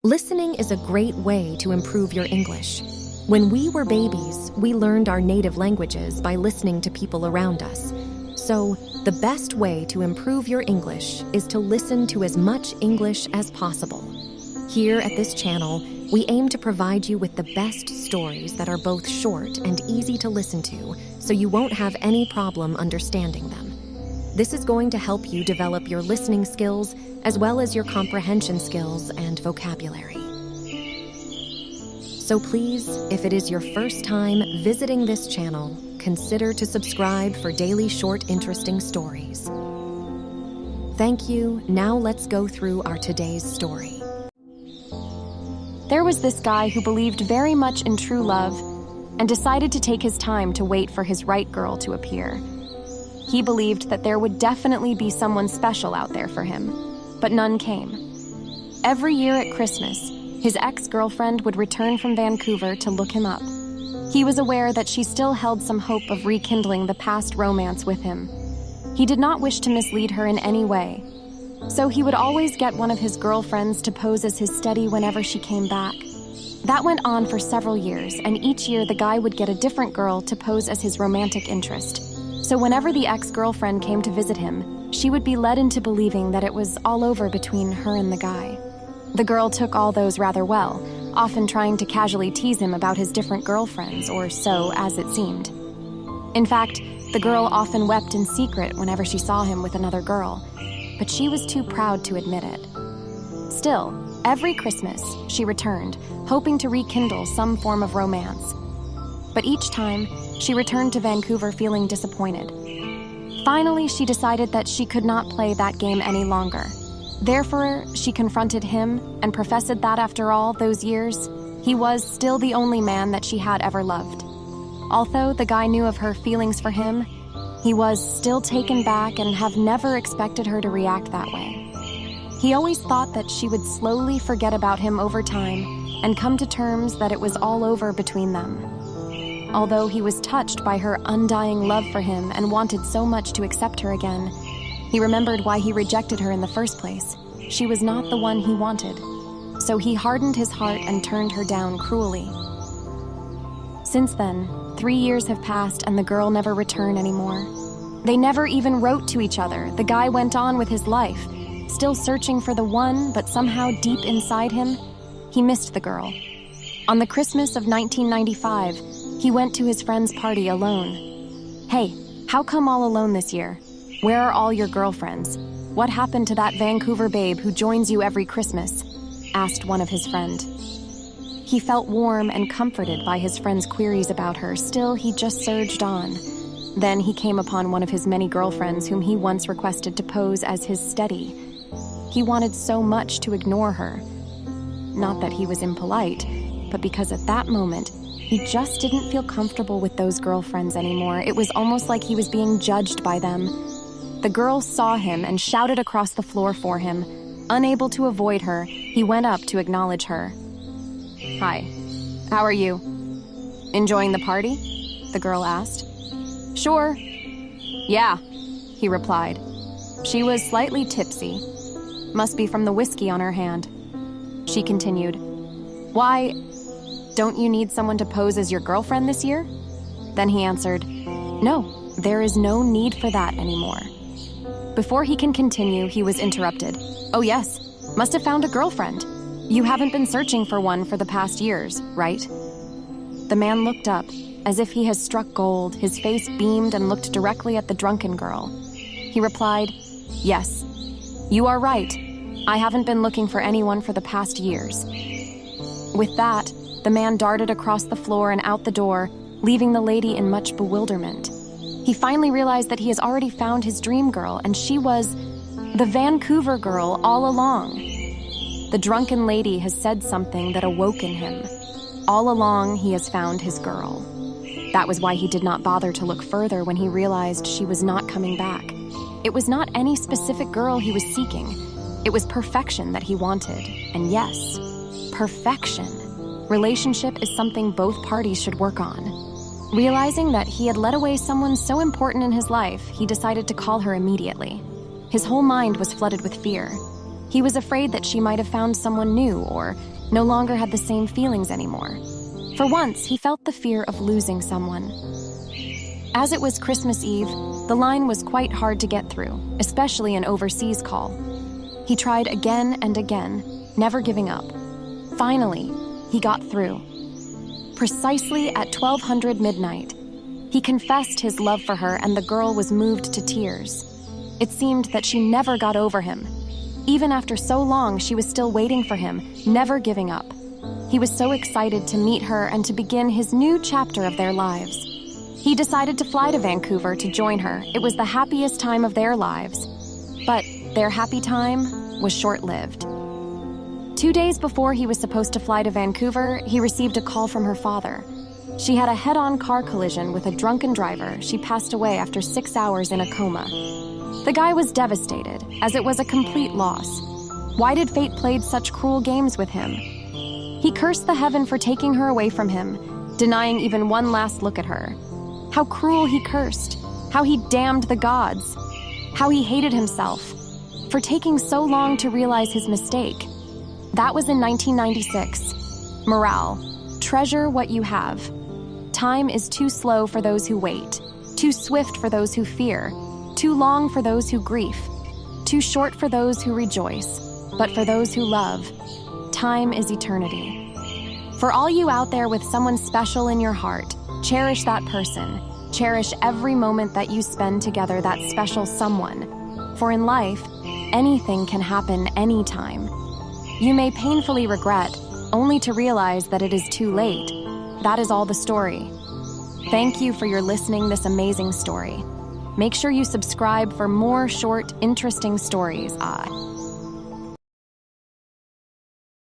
Listening is a great way to improve your English. When we were babies, we learned our native languages by listening to people around us. So, the best way to improve your English is to listen to as much English as possible. Here at this channel, we aim to provide you with the best stories that are both short and easy to listen to, so you won't have any problem understanding them. This is going to help you develop your listening skills as well as your comprehension skills and vocabulary. So please, if it is your first time visiting this channel, consider to subscribe for daily short, interesting stories. Thank you. Now let's go through our today's story. There was this guy who believed very much in true love and decided to take his time to wait for his right girl to appear. He believed that there would definitely be someone special out there for him, but none came. Every year at Christmas, his ex-girlfriend would return from Vancouver to look him up. He was aware that she still held some hope of rekindling the past romance with him. He did not wish to mislead her in any way, so he would always get one of his girlfriends to pose as his steady whenever she came back. That went on for several years, and each year the guy would get a different girl to pose as his romantic interest. So whenever the ex-girlfriend came to visit him, she would be led into believing that it was all over between her and the guy. The girl took all those rather well, often trying to casually tease him about his different girlfriends, or so as it seemed. In fact, the girl often wept in secret whenever she saw him with another girl, but she was too proud to admit it. Still, every Christmas, she returned, hoping to rekindle some form of romance. But each time, she returned to Vancouver feeling disappointed. Finally, she decided that she could not play that game any longer. Therefore, she confronted him and professed that after all those years, he was still the only man that she had ever loved. Although the guy knew of her feelings for him, he was still taken back and have never expected her to react that way. He always thought that she would slowly forget about him over time and come to terms that it was all over between them. Although he was touched by her undying love for him and wanted so much to accept her again, he remembered why he rejected her in the first place. She was not the one he wanted. So he hardened his heart and turned her down cruelly. Since then, 3 years have passed and the girl never returned anymore. They never even wrote to each other. The guy went on with his life, still searching for the one, but somehow deep inside him, he missed the girl. On the Christmas of 1995, he went to his friend's party alone. "Hey, how come all alone this year? Where are all your girlfriends? What happened to that Vancouver babe who joins you every Christmas?" asked one of his friends. He felt warm and comforted by his friend's queries about her. Still, he just surged on. Then he came upon one of his many girlfriends whom he once requested to pose as his steady. He wanted so much to ignore her. Not that he was impolite, but because at that moment, he just didn't feel comfortable with those girlfriends anymore. It was almost like he was being judged by them. The girl saw him and shouted across the floor for him. Unable to avoid her, he went up to acknowledge her. "Hi, how are you? Enjoying the party?" the girl asked. "Sure. Yeah," he replied. She was slightly tipsy. Must be from the whiskey on her hand. She continued, "Why, don't you need someone to pose as your girlfriend this year?" Then he answered, "No, there is no need for that anymore." Before he can continue, he was interrupted. "Oh yes, must have found a girlfriend. You haven't been searching for one for the past years, right?" The man looked up, as if he has struck gold. His face beamed and looked directly at the drunken girl. He replied, "Yes, you are right. I haven't been looking for anyone for the past years." With that, the man darted across the floor and out the door, leaving the lady in much bewilderment. He finally realized that he has already found his dream girl, and she was the Vancouver girl all along. The drunken lady has said something that awoke in him. All along, he has found his girl. That was why he did not bother to look further when he realized she was not coming back. It was not any specific girl he was seeking. It was perfection that he wanted. And yes, perfection. Relationship is something both parties should work on. Realizing that he had let away someone so important in his life, he decided to call her immediately. His whole mind was flooded with fear. He was afraid that she might have found someone new or no longer had the same feelings anymore. For once, he felt the fear of losing someone. As it was Christmas Eve, the line was quite hard to get through, especially an overseas call. He tried again and again, never giving up. Finally, he got through. Precisely at 1200 midnight, he confessed his love for her, and the girl was moved to tears. It seemed that she never got over him. Even after so long, she was still waiting for him, never giving up. He was so excited to meet her and to begin his new chapter of their lives. He decided to fly to Vancouver to join her. It was the happiest time of their lives. But their happy time was short-lived. 2 days before he was supposed to fly to Vancouver, he received a call from her father. She had a head-on car collision with a drunken driver. She passed away after 6 hours in a coma. The guy was devastated, as it was a complete loss. Why did fate play such cruel games with him? He cursed the heaven for taking her away from him, denying even one last look at her. How cruel he cursed, how he damned the gods, how he hated himself for taking so long to realize his mistake. That was in 1996. Morale: treasure what you have. Time is too slow for those who wait, too swift for those who fear, too long for those who grieve, too short for those who rejoice, but for those who love, time is eternity. For all you out there with someone special in your heart, cherish that person. Cherish every moment that you spend together, that special someone. For in life, anything can happen anytime. You may painfully regret, only to realize that it is too late. That is all the story. Thank you for your listening this amazing story. Make sure you subscribe for more short, interesting stories.